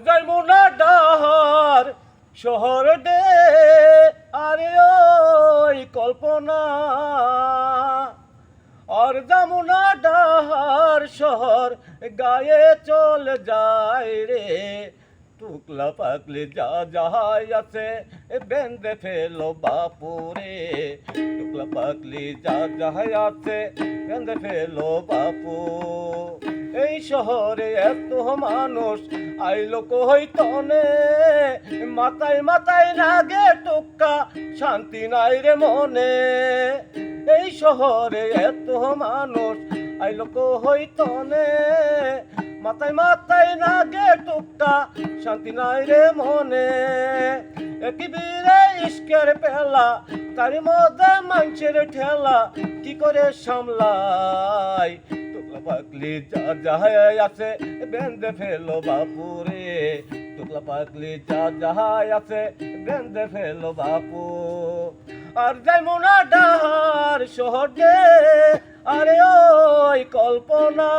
যমুনা ডাহার শহর ডে আরে ওই কল্পনা আর যমুনা ডাহার শহর গায়ে চলে যায় রে টুকলা পাকলে যা যাহাই আছে বেঁধে ফেলো বাপুরে টুকলা পাকলি যা যাহাই আছে বেঁধে ফেলো বাপু এই শহরে এত মানুষ আইলো কই তনে মাথায় মাথায় লাগে টুক্কা শান্তি নাই রে মনে এই শহরে এত মানুষ আইলো কই তনে মাথায় মাথায় লাগে টুক্কা শান্তি নাই রে মনে একিবিরে ইস্কের পেলা তার মধ্যে মানুষের ঠেলা কি করে সামলাই টুকলা পাকলি যা যাহাই আছে বেঁধে ফেলো বাপুরে টুকলা পাকলি যা যাহাই আছে বেঁধে ফেলো বাপু আর যমুনা ডাহার শহর আরে ওই কল্পনা।